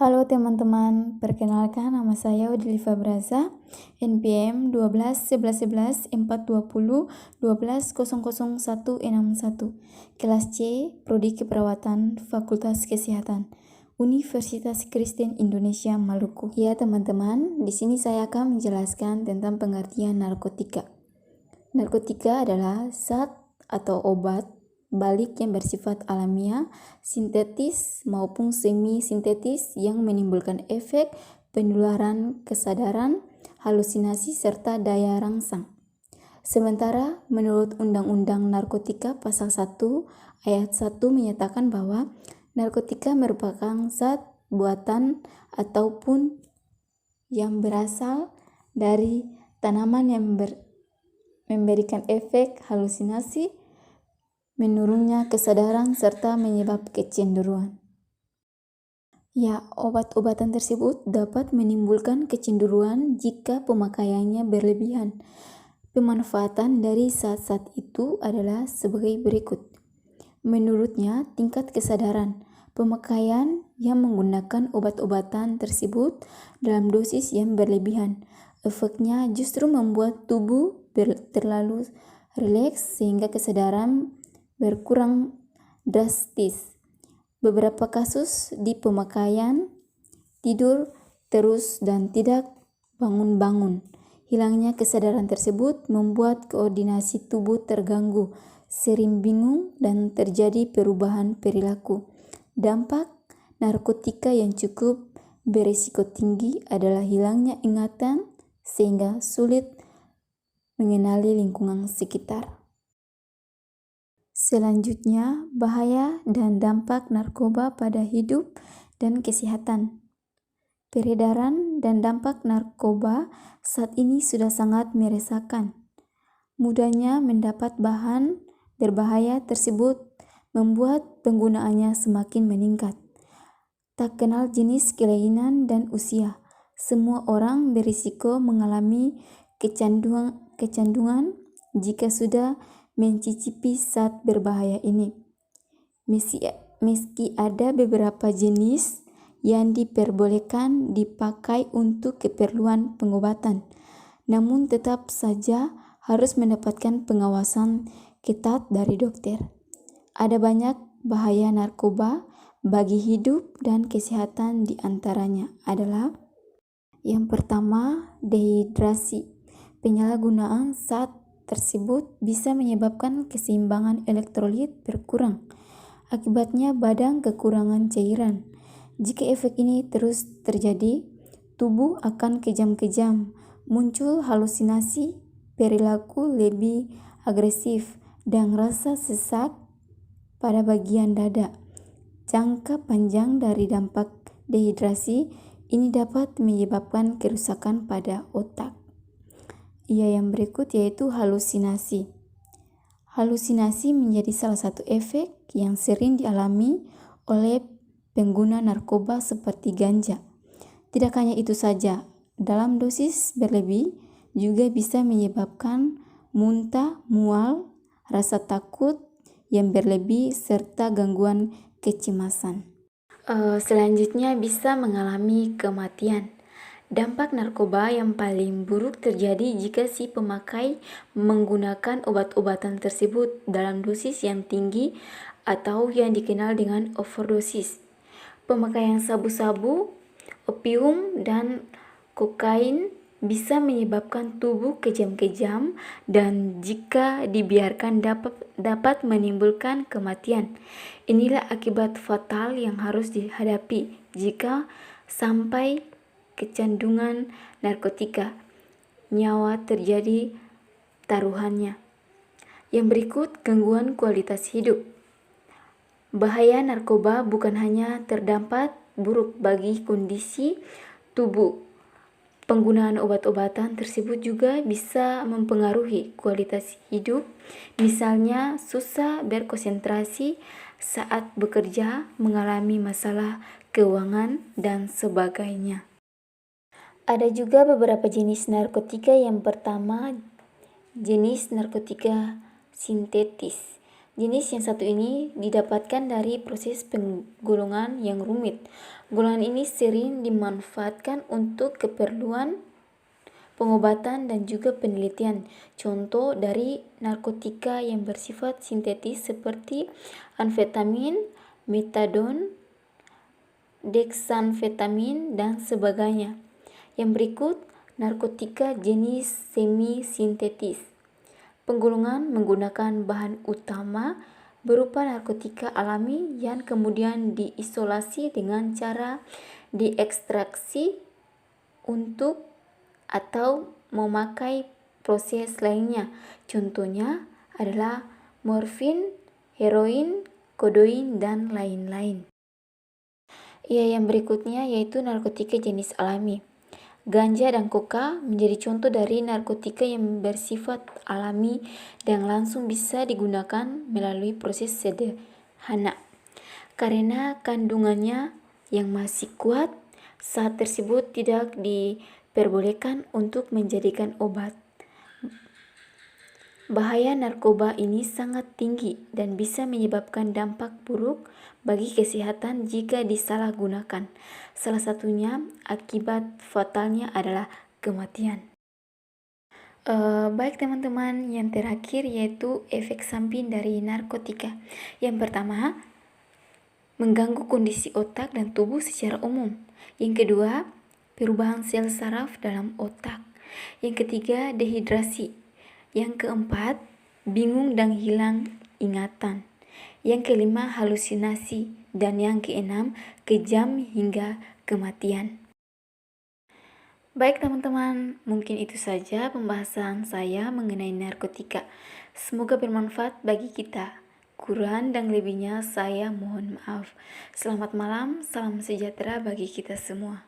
Halo teman-teman, perkenalkan nama saya Odiliva Braza, NPM 12 11 11 420 12 161, kelas C, Prodi Keperawatan, Fakultas Kesehatan, Universitas Kristen Indonesia Maluku. Ya teman-teman, di sini saya akan menjelaskan tentang pengertian narkotika. Narkotika adalah zat atau obat balik yang bersifat alamiah, sintetis maupun semi-sintetis yang menimbulkan efek penularan, kesadaran, halusinasi, serta daya rangsang. Sementara menurut Undang-Undang Narkotika Pasal 1 Ayat 1 menyatakan bahwa narkotika merupakan zat buatan ataupun yang berasal dari tanaman yang memberikan efek halusinasi, menurunnya kesadaran, serta menyebabkan kecenderungan. Ya, obat-obatan tersebut dapat menimbulkan kecenderungan jika pemakaiannya berlebihan. Pemanfaatan dari zat-zat itu adalah sebagai berikut. Menurutnya, tingkat kesadaran pemakaian yang menggunakan obat-obatan tersebut dalam dosis yang berlebihan. Efeknya justru membuat tubuh terlalu rileks sehingga kesadaran berkurang drastis. Beberapa kasus di pemakaian tidur terus dan tidak bangun-bangun. Hilangnya kesadaran tersebut membuat koordinasi tubuh terganggu, sering bingung, dan terjadi perubahan perilaku. Dampak narkotika yang cukup berisiko tinggi adalah hilangnya ingatan sehingga sulit mengenali lingkungan sekitar. Selanjutnya, bahaya dan dampak narkoba pada hidup dan kesehatan. Peredaran dan dampak narkoba saat ini sudah sangat meresahkan. Mudahnya mendapat bahan berbahaya tersebut membuat penggunaannya semakin meningkat. Tak kenal jenis, kelainan, dan usia, semua orang berisiko mengalami kecanduan jika sudah mencicipi zat berbahaya ini. Meski ada beberapa jenis yang diperbolehkan dipakai untuk keperluan pengobatan, namun tetap saja harus mendapatkan pengawasan ketat dari dokter. Ada banyak bahaya narkoba bagi hidup dan kesehatan, di antaranya adalah yang pertama, dehidrasi. Penyalahgunaan zat tersebut bisa menyebabkan keseimbangan elektrolit berkurang. Akibatnya badan kekurangan cairan. Jika efek ini terus terjadi, tubuh akan kejam-kejam, muncul halusinasi, perilaku lebih agresif, dan rasa sesak pada bagian dada. Jangka panjang dari dampak dehidrasi ini dapat menyebabkan kerusakan pada otak. Yang berikut yaitu halusinasi. Halusinasi menjadi salah satu efek yang sering dialami oleh pengguna narkoba seperti ganja. Tidak hanya itu saja, dalam dosis berlebih juga bisa menyebabkan muntah, mual, rasa takut yang berlebih, serta gangguan kecemasan. Selanjutnya bisa mengalami kematian. Dampak narkoba yang paling buruk terjadi jika si pemakai menggunakan obat-obatan tersebut dalam dosis yang tinggi atau yang dikenal dengan overdosis. Pemakaian sabu-sabu, opium, dan kokain bisa menyebabkan tubuh kejam-kejam dan jika dibiarkan dapat menimbulkan kematian. Inilah akibat fatal yang harus dihadapi jika sampai kecanduan narkotika. Nyawa terjadi taruhannya. Yang berikut, gangguan kualitas hidup. Bahaya narkoba bukan hanya terdampak buruk bagi kondisi tubuh. Penggunaan obat-obatan tersebut juga bisa mempengaruhi kualitas hidup, misalnya susah berkonsentrasi saat bekerja, mengalami masalah keuangan, dan sebagainya. Ada juga beberapa jenis narkotika. Yang pertama, jenis narkotika sintetis. Jenis yang satu ini didapatkan dari proses penggolongan yang rumit. Golongan ini sering dimanfaatkan untuk keperluan pengobatan dan juga penelitian. Contoh dari narkotika yang bersifat sintetis seperti amfetamin, metadon, dexamfetamin, dan sebagainya. Yang berikut, narkotika jenis semi-sintetis. Penggolongan menggunakan bahan utama berupa narkotika alami yang kemudian diisolasi dengan cara diekstraksi untuk atau memakai proses lainnya. Contohnya adalah morfin, heroin, kodein, dan lain-lain. Yang berikutnya yaitu narkotika jenis alami. Ganja dan koka menjadi contoh dari narkotika yang bersifat alami dan langsung bisa digunakan melalui proses sederhana. Karena kandungannya yang masih kuat, saat tersebut tidak diperbolehkan untuk menjadikan obat. Bahaya narkoba ini sangat tinggi dan bisa menyebabkan dampak buruk bagi kesehatan jika disalahgunakan. Salah satunya akibat fatalnya adalah kematian. Baik teman-teman, yang terakhir yaitu efek samping dari narkotika. Yang pertama, mengganggu kondisi otak dan tubuh secara umum. Yang kedua, perubahan sel saraf dalam otak. Yang ketiga, dehidrasi. Yang keempat, bingung dan hilang ingatan. Yang kelima, halusinasi. Dan yang keenam, kejam hingga kematian. Baik teman-teman, mungkin itu saja pembahasan saya mengenai narkotika. Semoga bermanfaat bagi kita. Kurang dan lebihnya saya mohon maaf. Selamat malam, salam sejahtera bagi kita semua.